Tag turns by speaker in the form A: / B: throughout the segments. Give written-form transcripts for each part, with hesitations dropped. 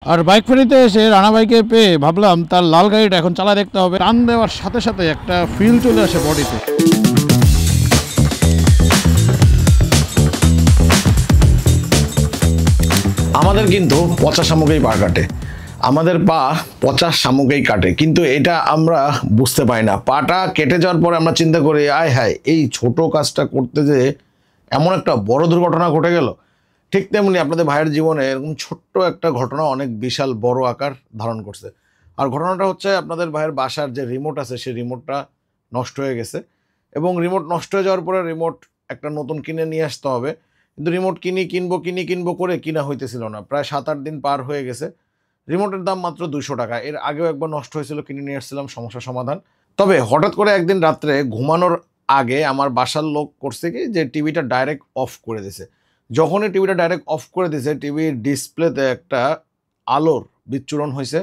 A: আর bike ফেরিতে এসে রানা ভাইকে পেয়ে ভাবলাম তার লাল গাড়িটা এখন চালা দেখতে হবে। টান দেওয়ার সাথে সাথে একটা ফিল চলে আসে বডিতে।
B: আমাদের কিন্তু পচা শামুকেই পা কাটে, আমাদের পা পচা শামুকেই কাটে, কিন্তু এটা আমরা বুঝতে পারি না। পাটা কেটে যাওয়ার পরে আমরা চিন্তা করি আয় হায় এই ছোট কাজটা করতে যে এমন একটা বড় দুর্ঘটনা ঘটে গেল। ঠিক তেমনি আপনাদের ভাইয়ের জীবনে এরকম ছোট্ট একটা ঘটনা অনেক বিশাল বড় আকার ধারণ করছে। আর ঘটনাটা হচ্ছে আপনাদের ভাইয়ের বাসার যে রিমোট আছে সেই রিমোটটা নষ্ট হয়ে গেছে, এবং রিমোট নষ্ট হয়ে যাওয়ার পরে রিমোট একটা নতুন কিনে নিয়ে আসতে হবে। কিন্তু রিমোট কিনবো করে কিনা হইতেছিল না। প্রায় 7-8 দিন পার হয়ে গেছে। রিমোটের দাম মাত্র 200 টাকা। এর আগেও একবার নষ্ট হয়েছিল, কিনে নিয়ে আসছিলাম, সমস্যা সমাধান। তবে হঠাৎ করে একদিন রাত্রে ঘুমানোর আগে আমার বাসার লোক করছে কি যে টিভিটা ডাইরেক্ট অফ করে দিয়েছে। যখনই টিভিটা ডাইরেক্ট অফ করে দিয়েছে, টিভির ডিসপ্লেতে একটা আলোর বিচ্ছুরণ হয়েছে।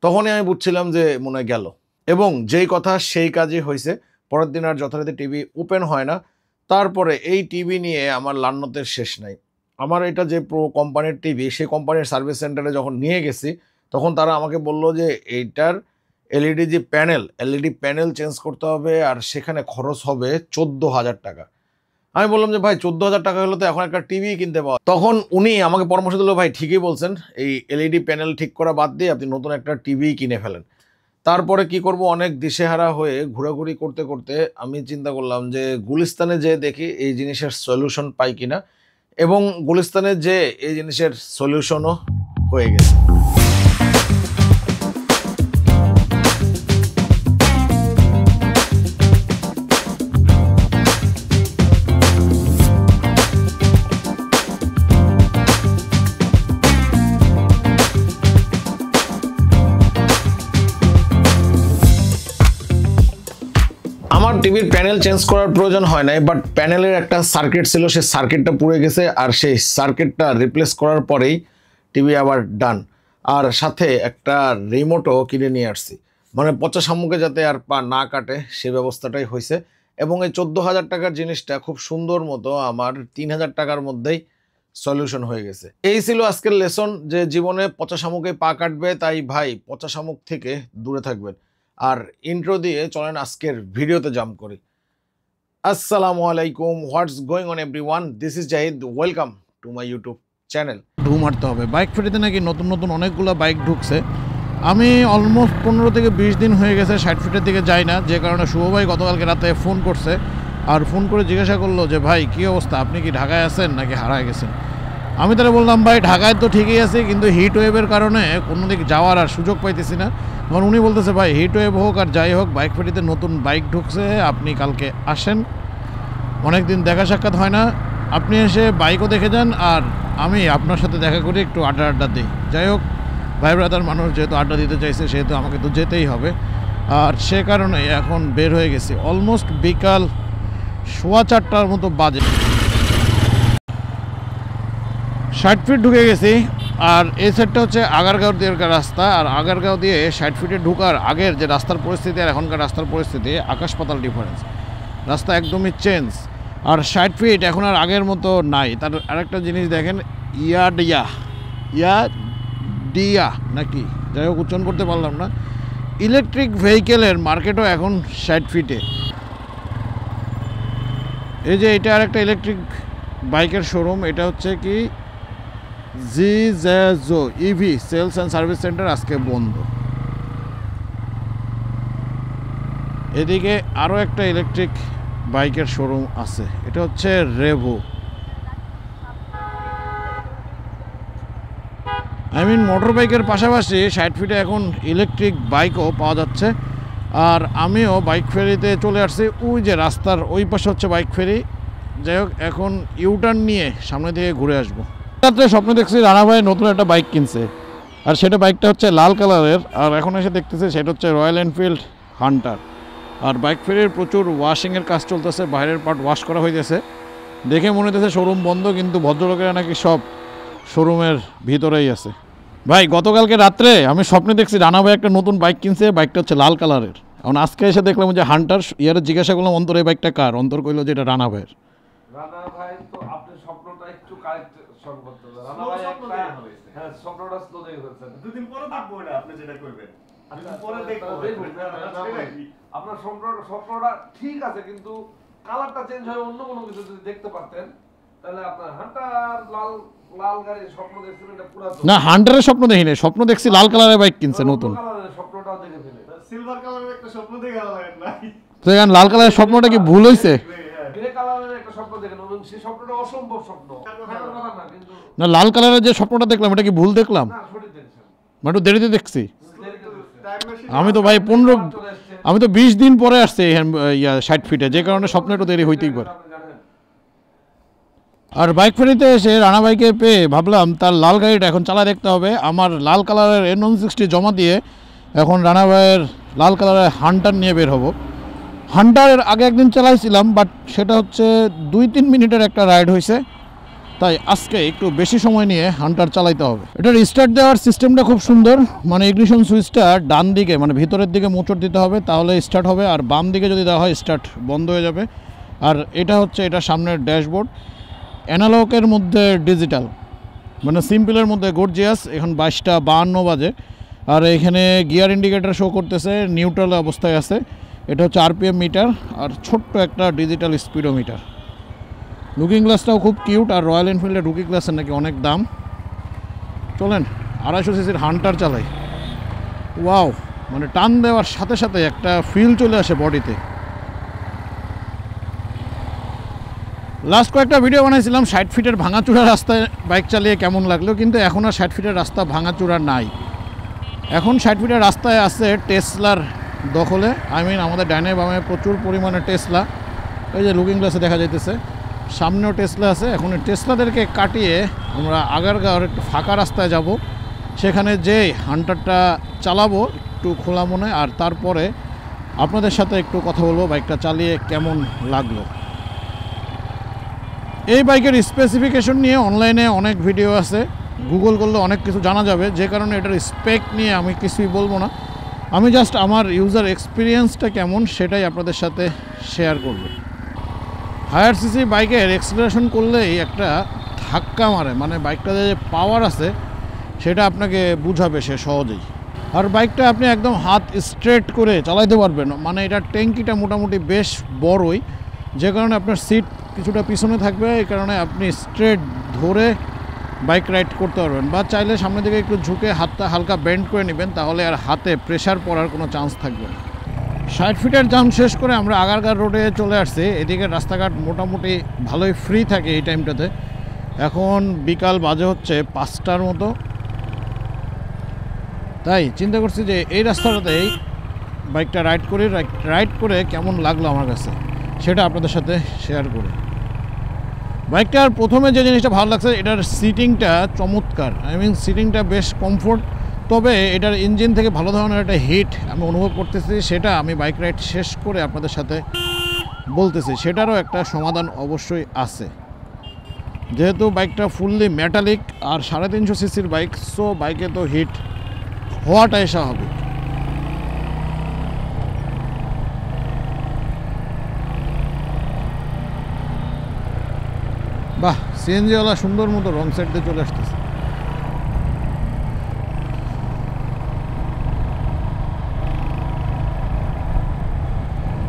B: তখনই আমি বুঝছিলাম যে মনে হয় গেল, এবং যেই কথা সেই কাজই হয়েছে। পরের দিন আর যথারীতি টিভি ওপেন হয় না। তারপরে এই টিভি নিয়ে আমার লান্নতের শেষ নাই। আমার এটা যে কোম্পানির টিভি, সেই কোম্পানির সার্ভিস সেন্টারে যখন নিয়ে গেছি, তখন তারা আমাকে বলল যে এইটার এলইডি প্যানেল চেঞ্জ করতে হবে, আর সেখানে খরচ হবে 14,000 টাকা। আমি বললাম যে ভাই 14,000 টাকা হলে তো এখন একটা টিভি কিনতে পাওয়া। তখন উনি আমাকে পরামর্শ দিল, ভাই ঠিকই বলছেন, এই এলইডি প্যানেল ঠিক করা বাদ দিয়ে আপনি নতুন একটা টিভি কিনে ফেলেন। তারপরে কি করব, অনেক দিশেহারা হয়ে ঘোরাঘুরি করতে করতে আমি চিন্তা করলাম যে গুলিস্তানে যেয়ে দেখি এই জিনিসের সলিউশন পাই কিনা, এবং গুলিস্তানে যে এই জিনিসের সলিউশনও হয়ে গেছে। আমার টিভির প্যানেল চেঞ্জ করার প্রয়োজন হয় নাই, বাট প্যানেলের একটা সার্কিট ছিল, সেই সার্কিটটা পুড়ে গেছে, আর সেই সার্কিটটা রিপ্লেস করার পরেই টিভি আবার ডান। আর সাথে একটা রিমোটও কিনে নিয়ে আসছি, মানে পচা শামুকে যাতে আর পা না কাটে সে ব্যবস্থাটাই হয়েছে। এবং এই 14,000 টাকার জিনিসটা খুব সুন্দর মতো আমার 3,000 টাকার মধ্যেই সলিউশন হয়ে গেছে। এই ছিল আজকের লেসন, যে জীবনে পচা শামুকে পা কাটবে, তাই ভাই পচা শামুক থেকে দূরে থাকবেন। আর ইন্ট্রো দিয়ে চলেন আজকের ভিডিওতে জাম্প করি। আসসালামু আলাইকুম, what's going on everyone, this is Zahid, welcome to my YouTube channel.
A: ঢু মারতে হবে। বাইক ফেরিতে নাকি নতুন নতুন অনেকগুলো বাইক ঢুকছে। আমি অলমোস্ট 15 থেকে 20 দিন হয়ে গেছে 60 ফিটের দিকে যাই না, যে কারণে শুভ ভাই গতকালকে রাতে ফোন করছে, আর ফোন করে জিজ্ঞাসা করলো যে ভাই কী অবস্থা, আপনি কি ঢাকায় আছেন নাকি হারায় গেছেন। আমি তারা বললাম ভাই ঢাকায় তো ঠিকই আছে, কিন্তু হিট ওয়েভের কারণে কোনো দিক যাওয়ার আর সুযোগ পাইতেছি না। তখন উনি বলতেছে ভাই হিট ওয়েভ হোক আর যাই হোক, বাইক ফেরিতে নতুন বাইক ঢুকছে, আপনি কালকে আসেন, অনেক দিন দেখা সাক্ষাৎ হয় না, আপনি এসে বাইকও দেখে যান, আর আমি আপনার সাথে দেখা করি, একটু আড্ডা দিই। যাই হোক, ভাই ব্রাদার মানুষ যেহেতু আড্ডা দিতে চাইছে, সেহেতু আমাকে তো যেতেই হবে। আর সে কারণে এখন বের হয়ে গেছি। অলমোস্ট বিকাল 4:15 মতো বাজে। 60 ফিট ঢুকে গেছি। আর এই সাইডটা হচ্ছে আগারগাঁও দিয়ে রাস্তা, আর আগারগাঁও দিয়ে 60 ফিটে ঢুকার আগের যে রাস্তার পরিস্থিতি আর এখনকার রাস্তার পরিস্থিতি আকাশ পাতাল ডিফারেন্স। রাস্তা একদমই চেঞ্জ। আর 60 ফিট এখন আর আগের মতো নাই। তার আরেকটা জিনিস দেখেন, ডিয়া নাকি, যাই হোক উচ্চারণ করতে পারলাম না। ইলেকট্রিক ভেহিকেলের মার্কেটও এখন 60 ফিটে। এই যে এটা আরেকটা ইলেকট্রিক বাইকের শোরুম, এটা হচ্ছে কি জিজো EV sales and service centre, আজকে বন্ধ। এদিকে আরও একটা ইলেকট্রিক বাইকের শোরুম আছে, এটা হচ্ছে রেভো। মোটর বাইকের পাশাপাশি 60 ফিটে এখন ইলেকট্রিক বাইকও পাওয়া যাচ্ছে। আর আমিও বাইক ফেরিতে চলে আসছি, ওই যে রাস্তার ওই পাশে হচ্ছে বাইক ফেরি। যাই হোক, এখন ইউটার্ন নিয়ে সামনে দিকে ঘুরে আসবো। রাত্রে স্বপ্ন দেখছি রানা ভাই নতুন একটা বাইক কিনছে, আর সেটা বাইকটা হচ্ছে লাল কালারের। আর এখন এসে দেখতেছে সেটা হচ্ছে রয়্যাল এনফিল্ড হান্টার। আর বাইক ফেরির প্রচুর ওয়াশিংয়ের কাজ চলতেছে, বাইরের পার্ট ওয়াশ করা হইতেছে। দেখে মনে হতেছে শোরুম বন্ধ, কিন্তু ভদ্রলোকেরা নাকি সব শোরুমের ভিতরেই আছে। ভাই গতকালকে রাত্রে আমি স্বপ্নে দেখছি রানা ভাই একটা নতুন বাইক কিনছে, বাইকটা হচ্ছে লাল কালারের। এখন আজকে এসে দেখলাম যে হান্টার। ইয়ারে জিজ্ঞাসা করলাম অন্তর এই বাইকটা কার, অন্তর কইলো যে এটা রানা ভাইয়ের।
C: রানা ভাই তো আপনার স্বপ্নটা একটু কারেক্ট সম্ভব। রানা ভাই একটা হ্যাঁ স্বপ্নটা স্লো দেখে ফেলছেন।
D: দুদিন পরে দেখবো না আপনি যেটা করবেন। দুদিন পরে দেখবো।
C: আপনার স্বপ্নটা ঠিক আছে, কিন্তু কালারটা চেঞ্জ হয়ে অন্য কোনো কিছু যদি দেখতে পারতেন তাহলে আপনার হান্টার লাল লাল গাড়ির স্বপ্ন দেখছেন, এটা পুরো
A: না হান্টারের স্বপ্ন দেখিনি, স্বপ্ন দেখছি লাল কালারের বাইক কিনছে নতুন।
C: কালারের স্বপ্নটাও দেখে ফেলে
D: সিলভার কালারের একটা স্বপ্ন দেখে আলাদা নাই।
A: তো এখন লাল কালারের স্বপ্নটা কি ভুল হয়েছে?
C: গ্রে কালারের একটা স্বপ্ন দেখেন এবং সেই স্বপ্নটা অসম্ভব স্বপ্ন, থাকার কথা না, কিন্তু
A: না লাল কালারের যে স্বপ্নটা দেখলাম এটা কি ভুল দেখলাম?
C: না সঠিক দেখছেন।
A: মানে একটু দেরিতে দেখছি।
C: দেরিতে দেখছেন।
D: টাইম মেশিন
A: আমি তো ভাই 15
C: চলে এসছে।
A: আমি তো 20 দিন পরে আসছি এখানে 60 ফিটে, যে কারণে স্বপ্ন একটু দেরি হইতেই পারে।
C: আপনি জানেন
A: আর বাইক ফেরিতে এসে রানা বাইকে পেয়ে ভাবলাম তার লাল গাড়িটা এখন চালা দেখতে হবে। আমার লাল কালারের N160 জমা দিয়ে এখন রানা ভাইয়ের লাল কালারের হান্টার নিয়ে বের হব। হান্টারের আগে একদিন চালাইছিলাম, বাট সেটা হচ্ছে 2-3 মিনিটের একটা রাইড হয়েছে, তাই আজকে একটু বেশি সময় নিয়ে হান্টার চালাইতে হবে। এটার স্টার্ট দেওয়ার সিস্টেমটা খুব সুন্দর, মানে ইগনিশন সুইচটা ডান দিকে মানে ভিতরের দিকে মোচড় দিতে হবে, তাহলে স্টার্ট হবে, আর বাম দিকে যদি দেওয়া হয় স্টার্ট বন্ধ হয়ে যাবে। আর এটা হচ্ছে এটা সামনের ড্যাশবোর্ড, অ্যানালগের মধ্যে ডিজিটাল, মানে সিম্পলের মধ্যে গর্জিয়াস। এখন 22:52 বাজে, আর এখানে গিয়ার ইন্ডিকেটর শো করতেছে, নিউট্রাল অবস্থায় আছে। এটা হচ্ছে আরপিএম মিটার আর ছোট্ট একটা ডিজিটাল স্পিডোমিটার। লুকিং গ্লাসটাও খুব কিউট, আর রয়্যাল এনফিল্ডের লুকিং গ্লাসের নাকি অনেক দাম। চলেন 250 সিসির হান্টার চালাই। ওয়াও, মানে টান দেওয়ার সাথে সাথে একটা ফিল চলে আসে বডিতে। লাস্ট কয়েকটা ভিডিও বানাইছিলাম 60 ফিটের ভাঙাচুরা রাস্তায় বাইক চালিয়ে কেমন লাগলো, কিন্তু এখন আর 60 ফিটের রাস্তা ভাঙাচুরা নাই। এখন 60 ফিটের রাস্তায় আছে টেসলার দখলে। আমাদের ডাইনে বামে প্রচুর পরিমাণে টেসলা, এই যে লুকিং গ্লাসে দেখা যাইতেছে, সামনেও টেসলা আছে। এখন টেসলাদেরকে কাটিয়ে আমরা আগারগাঁওয়ের একটু ফাঁকা রাস্তায় যাব, সেখানে যেই হান্টারটা চালাবো একটু খোলা মনে, আর তারপরে আপনাদের সাথে একটু কথা বলবো বাইকটা চালিয়ে কেমন লাগলো। এই বাইকের স্পেসিফিকেশন নিয়ে অনলাইনে অনেক ভিডিও আছে, গুগল করলে অনেক কিছু জানা যাবে, যে কারণে এটার স্পেক নিয়ে আমি কিছুই বলবো না। আমি জাস্ট আমার ইউজার এক্সপিরিয়েন্সটা কেমন সেটাই আপনাদের সাথে শেয়ার করব। হায়ার সিসি বাইকের এক্সেলারেশন করলেই একটা ধাক্কা মারে, মানে বাইকটাতে যে পাওয়ার আছে সেটা আপনাকে বুঝাবে সে সহজেই। আর বাইকটা আপনি একদম হাত স্ট্রেট করে চালাইতে পারবেন, মানে এটার ট্যাঙ্কিটা মোটামুটি বেশ বড়ই, যে কারণে আপনার সিট কিছুটা পিছনে থাকবে, এই কারণে আপনি স্ট্রেট ধরে বাইক রাইড করতে পারবেন, বা চাইলে সামনের দিকে একটু ঝুঁকে হাতটা হালকা বেন্ড করে নেবেন, তাহলে আর হাতে প্রেশার পড়ার কোনো চান্স থাকবে না। 60 ফিটের জাম শেষ করে আমরা আগারগাঁও রোডে চলে আসছি। এদিকে রাস্তাঘাট মোটামুটি ভালোই ফ্রি থাকে এই টাইমটাতে। এখন বিকাল বাজে হচ্ছে 5টার মতো, তাই চিন্তা করছি যে এই রাস্তাটাতেই বাইকটা রাইড করে কেমন লাগলো আমার কাছে সেটা আপনাদের সাথে শেয়ার করি। বাইকটার প্রথমে যে জিনিসটা ভালো লাগছে, এটার সিটিংটা চমৎকার। সিটিংটা বেশ কমফোর্ট, তবে এটার ইঞ্জিন থেকে ভালো ধরনের একটা হিট আমি অনুভব করতেছি, সেটা আমি বাইক রাইড শেষ করে আপনাদের সাথে বলতেছি। সেটারও একটা সমাধান অবশ্যই আছে, যেহেতু বাইকটা ফুললি মেটালিক আর 350 সিসির বাইক, সো বাইকে তো হিট হওয়াটাই স্বাভাবিক। বাহ, সিএনজিওয়ালা সুন্দর মতো রং সাইড দিয়ে চলে আসতেছে।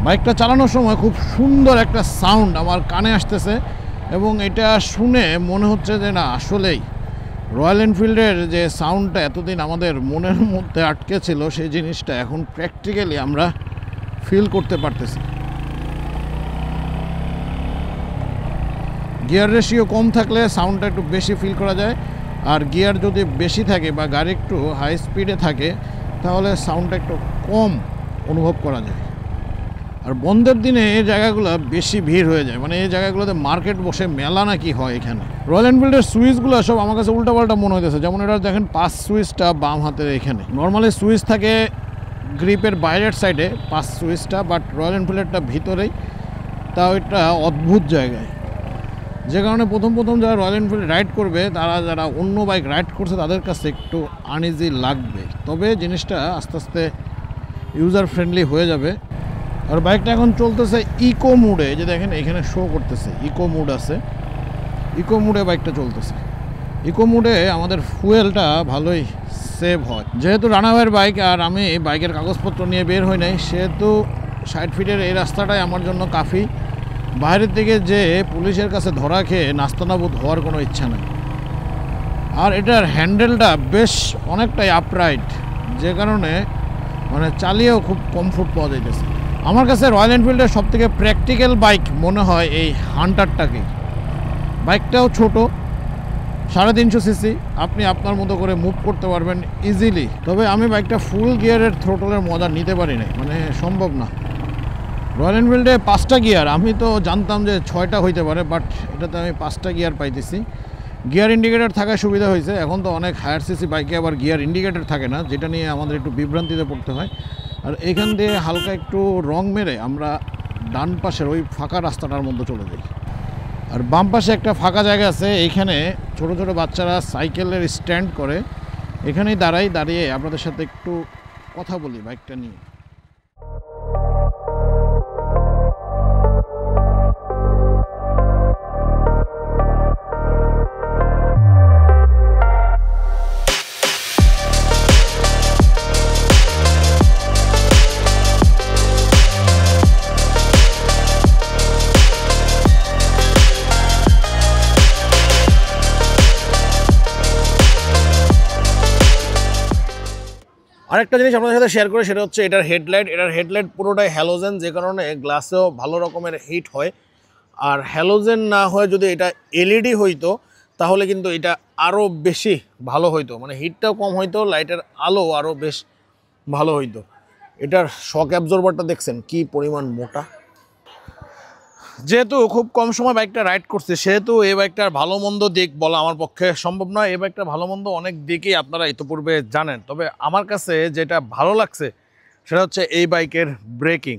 A: বাইকটা চালানোর সময় খুব সুন্দর একটা সাউন্ড আমার কানে আসতেছে, এবং এটা শুনে মনে হচ্ছে যে না আসলেই রয়্যাল এনফিল্ডের যে সাউন্ডটা এতদিন আমাদের মনের মধ্যে আটকে ছিল, সেই জিনিসটা এখন প্র্যাকটিক্যালি আমরা ফিল করতে পারতেছি। গিয়ার রেশিও কম থাকলে সাউন্ডটা একটু বেশি ফিল করা যায়, আর গিয়ার যদি বেশি থাকে বা গাড়ি একটু হাই স্পিডে থাকে তাহলে সাউন্ডটা একটু কম অনুভব করা যায়। আর বন্ধের দিনে এই জায়গাগুলো বেশি ভিড় হয়ে যায়, মানে এই জায়গাগুলোতে মার্কেট বসে, মেলা নাকি হয় এখানে। রয়্যাল এনফিল্ডের সুইচগুলো সব আমার কাছে উল্টাপাল্টা মনে হইতেছে, যেমন এটা দেখেন 5 সুইচটা বাম হাতের এখানে। নর্মালি সুইচ থাকে গ্রিপের বাইরের সাইডে 5 সুইচটা, বাট রয়্যাল এনফিল্ডেরটা ভিতরেই, তাও এটা অদ্ভুত জায়গায়, যে কারণে প্রথম যারা রয়্যাল এনফিল্ড রাইড করবে, তারা যারা অন্য বাইক রাইড করছে তাদের কাছে একটু আনইজি লাগবে, তবে জিনিসটা আস্তে আস্তে ইউজার ফ্রেন্ডলি হয়ে যাবে। আর বাইকটা এখন চলতেছে ইকো মুডে, যে দেখেন এখানে শো করতেছে ইকো মুড আছে, ইকো মুডে বাইকটা চলতেছে। ইকো মোডে আমাদের ফুয়েলটা ভালোই সেভ হয়। যেহেতু রানাওয়ের বাইক আর আমি বাইকের কাগজপত্র নিয়ে বের হই নাই, সেহেতু 60 ফিটের এই রাস্তাটাই আমার জন্য কাফি। বাইরের দিকে যে পুলিশের কাছে ধরা খেয়ে নাস্তানাবুদ হওয়ার কোনো ইচ্ছা নেই। আর এটার হ্যান্ডেলটা বেশ অনেকটাই আপরাইট, যে কারণে মানে চালিয়েও খুব কমফোর্ট পাওয়া যাইতেছে। আমার কাছে রয়্যাল এনফিল্ডের সবথেকে প্র্যাকটিক্যাল বাইক মনে হয় এই হান্টারটাকে। বাইকটাও ছোট, 350 সিসি, আপনি আপনার মতো করে মুভ করতে পারবেন ইজিলি। তবে আমি বাইকটা ফুল গিয়ারের থ্রোটলের মজা নিতে পারি নাই, মানে সম্ভব না। রয়্যাল এনফিল্ডে 5টা গিয়ার, আমি তো জানতাম যে 6টা হইতে পারে, বাট এটাতে আমি 5টা গিয়ার পাইতেছি। গিয়ার ইন্ডিকেটর থাকার সুবিধা হয়েছে। এখন তো অনেক হায়ার সিসি বাইকে আবার গিয়ার ইন্ডিকেটর থাকে না, যেটা নিয়ে আমাদের একটু বিভ্রান্তিতে পড়তে হয়। আর এখান দিয়ে হালকা একটু রং মেরে আমরা ডান পাশের ওই ফাঁকা রাস্তাটার মধ্যে চলে যাই। আর বাম পাশে একটা ফাঁকা জায়গা আছে, এইখানে ছোট ছোট বাচ্চারা সাইকেলের স্ট্যান্ড করে, এখানেই দাঁড়িয়ে আপনাদের সাথে একটু কথা বলি বাইকটা নিয়ে। আরেকটা জিনিস আপনাদের সাথে শেয়ার করে, সেটা হচ্ছে এটার হেডলাইট পুরোটাই হ্যালোজেন, যে কারণে গ্লাসেও ভালো রকমের হিট হয়। আর হ্যালোজেন না হয়ে যদি এটা এলইডি হইতো তাহলে কিন্তু এটা আরও বেশি ভালো হইতো, মানে হিটটাও কম হইতো, লাইটের আলো আরও বেশ ভালো হইতো। এটার শক অ্যাবজর্বারটা দেখছেন কি পরিমাণ মোটা। যেহেতু খুব কম সময় বাইকটা রাইড করছে, সেহেতু এই বাইকটার ভালো মন্দ দিক বলা আমার পক্ষে সম্ভব নয়। এই বাইকটার ভালো মন্দ অনেক দিকই আপনারা ইতিপূর্বে জানেন। তবে আমার কাছে যেটা ভালো লাগছে সেটা হচ্ছে এই বাইকের ব্রেকিং।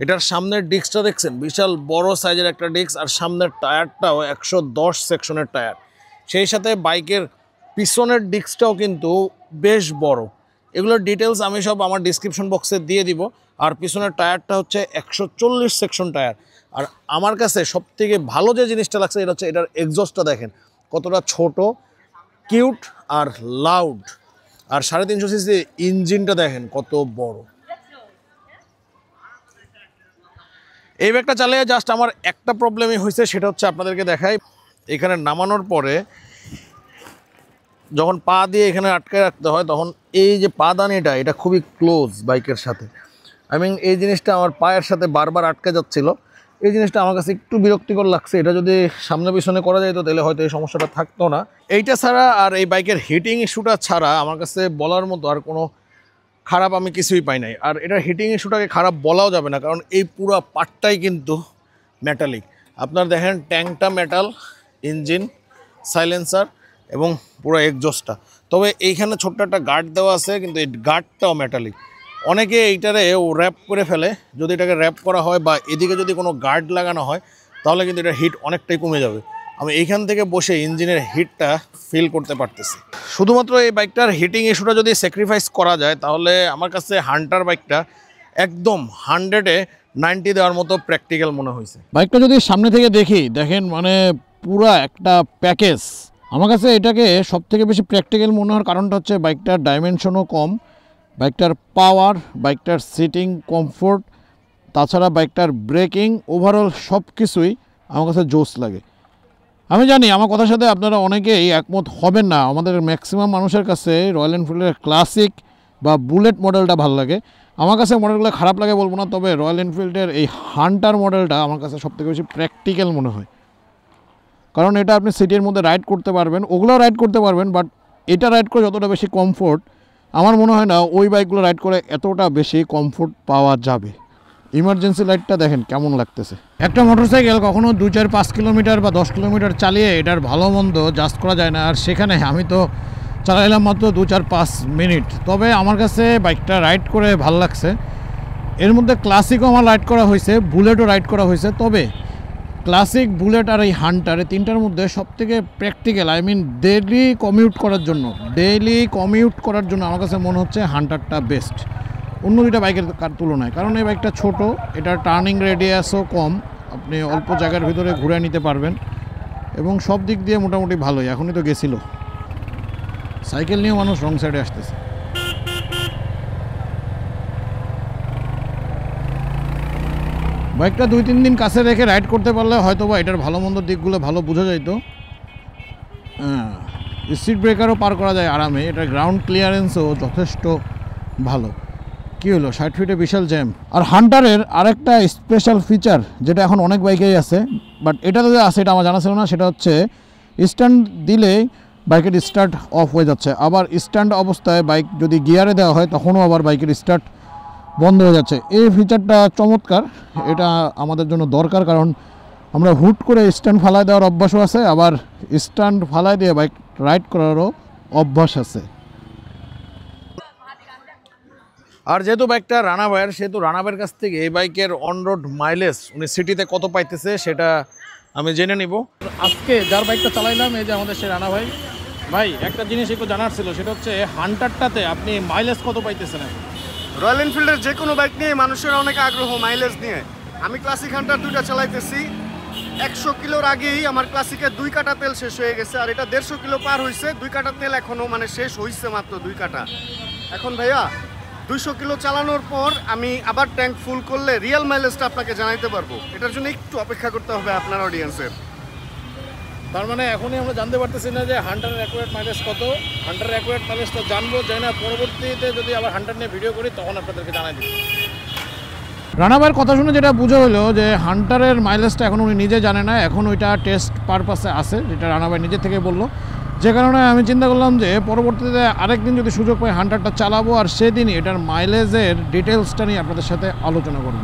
A: এটার সামনের ডিস্কটা দেখছেন, বিশাল বড় সাইজের একটা ডিস্ক, আর সামনের টায়ারটাও 110 সেকশনের টায়ার। সেই সাথে বাইকের পিছনের ডিস্কটাও কিন্তু বেশ বড়। এগুলোর ডিটেলস আমি সব আমার ডিসক্রিপশন বক্সে দিয়ে দিব। আর পিছনের টায়ারটা হচ্ছে 140 সেকশন টায়ার। আর আমার কাছে সবথেকে ভালো যে জিনিসটা লাগছে এটা হচ্ছে এটার এক্সজস্টটা দেখেন কতটা ছোট, কিউট আর লাউড। আর 350 সিসি ইঞ্জিনটা দেখেন কত বড়। এই ব্যাগটা চালিয়ে জাস্ট আমার একটা প্রবলেমই হয়েছে, সেটা হচ্ছে আপনাদেরকে দেখাই। এখানে নামানোর পরে যখন পা দিয়ে এখানে আটকে রাখতে হয়, তখন এই যে পাদানিটা এটা খুবই ক্লোজ বাইকের সাথে। এই জিনিসটা আমার পায়ের সাথে বারবার আটকে যাচ্ছিল। এই জিনিসটা আমার কাছে একটু বিরক্তিকর লাগছে। এটা যদি সামনে পিছনে করা যেত তাহলে হয়তো এই সমস্যাটা থাকতো না। এইটা ছাড়া আর এই বাইকের হিটিং ইস্যুটা ছাড়া আমার কাছে বলার মতো আর কোনো খারাপ আমি কিছুই পাই নাই। আর এটার হিটিং ইস্যুটাকে খারাপ বলাও যাবে না, কারণ এই পুরো পার্টটাই কিন্তু মেটালিক। আপনার দেখেন ট্যাঙ্কটা মেটাল, ইঞ্জিন, সাইলেন্সার এবং পুরো এক্সজস্টটা। তবে এইখানে ছোট্ট একটা গার্ড দেওয়া আছে, কিন্তু এই গার্ডটাও মেটালিক। অনেকে এইটারে র্যাপ করে ফেলে। যদি এটাকে র্যাপ করা হয় বা এদিকে যদি কোনো গার্ড লাগানো হয় তাহলে কিন্তু এটা হিট অনেকটাই কমে যাবে। আমি এইখান থেকে বসে ইঞ্জিনের হিটটা ফিল করতে পারতেছি। শুধুমাত্র এই বাইকটার হিটিং ইস্যুটা যদি স্যাক্রিফাইস করা যায় তাহলে আমার কাছে হান্টার বাইকটা একদম 100-এ 90 দেওয়ার মতো প্র্যাকটিক্যাল মনে হয়েছে। বাইকটা যদি সামনে থেকে দেখি, দেখেন মানে পুরা একটা প্যাকেজ। আমার কাছে এটাকে সবথেকে বেশি প্র্যাকটিক্যাল মনে হওয়ার কারণটা হচ্ছে বাইকটার ডাইমেনশনও কম, বাইকটার পাওয়ার, বাইকটার সিটিং কমফোর্ট, তাছাড়া বাইকটার ব্রেকিং, ওভারঅল সব কিছুই আমার কাছে জোস লাগে। আমি জানি আমার কথার সাথে আপনারা অনেকেই একমত হবেন না। আমাদের ম্যাক্সিমাম মানুষের কাছে রয়্যাল এনফিল্ডের ক্লাসিক বা বুলেট মডেলটা ভালো লাগে। আমার কাছে মডেলগুলো খারাপ লাগে বলবো না, তবে রয়্যাল এনফিল্ডের এই হান্টার মডেলটা আমার কাছে সবথেকে বেশি প্র্যাকটিক্যাল মনে হয়। কারণ এটা আপনি সিটির মধ্যে রাইড করতে পারবেন, ওগুলোও রাইড করতে পারবেন, বাট এটা রাইড করে যতটা বেশি কমফোর্ট আমার মনে হয় না ওই বাইকগুলো রাইড করে এতটা বেশি কমফোর্ট পাওয়া যাবে। ইমার্জেন্সি লাইটটা দেখেন কেমন লাগতেছে। একটা মোটরসাইকেল কখনো 2-4-5 কিলোমিটার বা 10 কিলোমিটার চালিয়ে এটার ভালো মন্দ জাস্ট করা যায় না। আর সেখানে আমি তো চালাইলাম মাত্র 2-4-5 মিনিট। তবে আমার কাছে বাইকটা রাইড করে ভালো লাগছে। এর মধ্যে ক্লাসিকও আমার রাইড করা হয়েছে, বুলেটও রাইড করা হয়েছে। তবে ক্লাসিক, বুলেট আর এই হান্টার, এই তিনটার মধ্যে সবথেকে প্র্যাকটিক্যাল, ডেইলি কমিউট করার জন্য আমার কাছে মনে হচ্ছে হান্টারটা বেস্ট অন্য দুইটা বাইকের তুলনায়। কারণ এই বাইকটা ছোট, এটার টার্নিং রেডিয়াসও কম, আপনি অল্প জায়গার ভিতরে ঘুরে নিতে পারবেন এবং সব দিক দিয়ে মোটামুটি ভালোই। এখনই তো গেছিলো। সাইকেল নিয়ে মানুষ রং সাইডে আসতেছে। বাইকটা 2-3 দিন কাছে রেখে রাইড করতে পারলে হয়তো বা এটার ভালো মন্দ দিকগুলো ভালো বোঝা যাইতো। হ্যাঁ, স্পিড ব্রেকারও পার করা যায় আরামে, এটা গ্রাউন্ড ক্লিয়ারেন্সও যথেষ্ট ভালো। কী হলো, 60 ফিটে বিশাল জ্যাম। আর হান্টারের আরেকটা স্পেশাল ফিচার যেটা এখন অনেক বাইকেই আছে, বাট এটাতে যে আছে এটা আমার জানা ছিল না, সেটা হচ্ছে স্ট্যান্ড দিলেই বাইকের স্টার্ট অফ হয়ে যাচ্ছে, আবার স্ট্যান্ড অবস্থায় বাইক যদি গিয়ারে দেওয়া হয় তখনও আবার বাইকের স্টার্ট বন্ধ হয়ে যাচ্ছে। এই ফিচারটা চমৎকার, এটা আমাদের জন্য দরকার, কারণ আমরা হুট করে স্ট্যান্ড ফালায় দেওয়ার অভ্যাসও আছে, আবার স্ট্যান্ড ফালায় দিয়ে বাইক রাইড করারও অভ্যাস আছে।
B: আর যেহেতু বাইকটা রানা ভাইয়ের, সেহেতু রানা ভাইয়ের কাছ থেকে এই বাইকের অন রোড মাইলেজ উনি সিটিতে কত পাইতেছে সেটা আমি জেনে নিব।
A: আজকে যার বাইকটা চালাইলাম এই যে আমাদের সে রানা ভাই। ভাই একটা জিনিস একটু জানার ছিল, সেটা হচ্ছে হান্টারটাতে আপনি মাইলেজ কত পাইতেছেন?
D: রয়্যাল এনফিল্ডের যে কোনো বাইক নিয়ে মানুষের অনেক আগ্রহ মাইলেজ নিয়ে। আমি ক্লাসিক হান্টার 2টা চালাইতেছি, 100 কিলোর আগেই আমার ক্লাসিকের 2 কাটা তেল শেষ হয়ে গেছে, আর এটা 150 কিলো পার হয়েছে, 2 কাটা তেল এখনো মানে শেষ হয়েছে মাত্র 2 কাটা। এখন ভাইয়া 200 কিলো চালানোর পর আমি আবার ট্যাঙ্ক ফুল করলে রিয়েল মাইলেজটা আপনাকে জানাইতে পারবো। এটার জন্য একটু অপেক্ষা করতে হবে আপনার অডিয়েন্সের।
A: তার মানে এখনই আমরা জানতে পারতেছি না যে হান্টারের অ্যাকুরেট মাইলেজ কত। হান্টারের অ্যাকুরেট মাইলেজটা জানবো, জানি না পরবর্তীতে যদি আবার হান্টার নিয়ে ভিডিও করি তখন আপনাদেরকে জানাই দিই। রানা ভাইয়ের কথা শুনে যেটা বুঝা হলো যে হান্টারের মাইলেজটা এখন উনি নিজে জানে না, এখন ওইটা টেস্ট পারপাসে আছে, যেটা রানা ভাই নিজে থেকে বললো। যে কারণে আমি চিন্তা করলাম যে পরবর্তীতে আরেকদিন যদি সুযোগ পাই হান্টারটা চালাবো, আর সেদিনই এটার মাইলেজের ডিটেলসটা নিয়ে আপনাদের সাথে আলোচনা করব।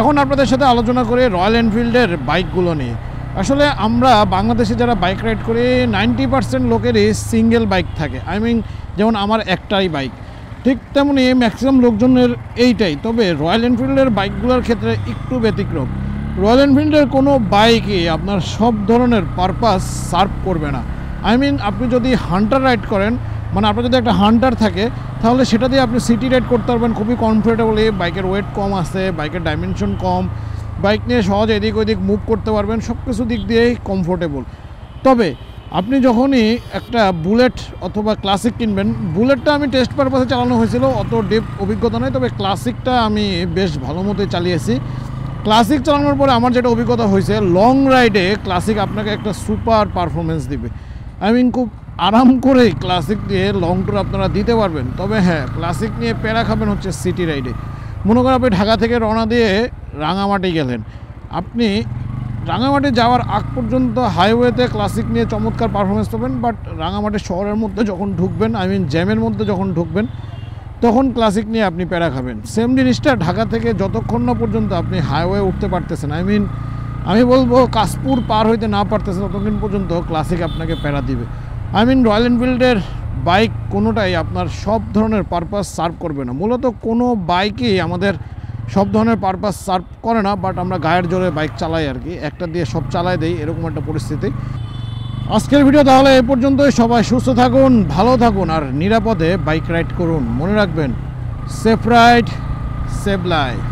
A: এখন আপনাদের সাথে আলোচনা করে রয়্যাল এনফিল্ডের বাইকগুলো নিয়ে। আসলে আমরা বাংলাদেশে যারা বাইক রাইড করি 90% লোকেরই সিঙ্গেল বাইক থাকে, যেমন আমার একটাই বাইক, ঠিক তেমনি ম্যাক্সিমাম লোকজনের এইটাই। তবে রয়্যাল এনফিল্ডের বাইকগুলোর ক্ষেত্রে একটু ব্যতিক্রম। রয়্যাল এনফিল্ডের কোনো বাইকই আপনার সব ধরনের পারপাস সার্ভ করবে না। আপনি যদি হান্টার রাইড করেন, মানে আপনার যদি একটা হান্টার থাকে, তাহলে সেটা দিয়ে আপনি সিটি রাইড করতে পারবেন খুবই কমফোর্টেবলি। বাইকের ওয়েট কম আছে, বাইকের ডাইমেনশন কম, বাইক নিয়ে সহজে এদিক ওদিক মুভ করতে পারবেন, সব কিছু দিক দিয়েই কমফোর্টেবল। তবে আপনি যখনই একটা বুলেট অথবা ক্লাসিক কিনবেন, বুলেটটা আমি টেস্ট পারপাসে চালানো হয়েছিল, অত ডিপ অভিজ্ঞতা নয়, তবে ক্লাসিকটা আমি বেশ ভালো মতোই চালিয়েছি। ক্লাসিক চালানোর পরে আমার যেটা অভিজ্ঞতা হয়েছে, লং রাইডে ক্লাসিক আপনাকে একটা সুপার পারফরমেন্স দিবে। খুব আরাম করে ক্লাসিক দিয়ে লং ট্যুর আপনারা দিতে পারবেন। তবে হ্যাঁ, ক্লাসিক নিয়ে প্যারা খাবেন হচ্ছে সিটি রাইডে। মনে করেন আপনি ঢাকা থেকে রওনা দিয়ে রাঙামাটি গেলেন, আপনি রাঙামাটি যাওয়ার আগ পর্যন্ত হাইওয়েতে ক্লাসিক নিয়ে চমৎকার পারফরমেন্স পাবেন, বাট রাঙামাটি শহরের মধ্যে যখন ঢুকবেন, জ্যামের মধ্যে যখন ঢুকবেন, তখন ক্লাসিক নিয়ে আপনি প্যারা খাবেন। সেম জিনিসটা ঢাকা থেকে যতক্ষণ না পর্যন্ত আপনি হাইওয়ে উঠতে পারতেছেন, আমি বলবো কাশপুর পার হইতে না পারতেছেন, ততদিন পর্যন্ত ক্লাসিক আপনাকে প্যারা দিবে। রয়্যাল এনফিল্ডের বাইক কোনোটাই আপনার সব ধরনের পারপাস সার্ভ করবে না। মূলত কোনো বাইকই আমাদের সব ধরনের পারপাস সার্ভ করে না, বাট আমরা গায়ের জোরে বাইক চালাই আর কি, একটা দিয়ে সব চালাই দেই, এরকম একটা পরিস্থিতি। আজকের ভিডিও তাহলে এ পর্যন্তই। সবাই সুস্থ থাকুন, ভালো থাকুন, আর নিরাপদে বাইক রাইড করুন। মনে রাখবেন, সেফ রাইড সেভ লাইফ।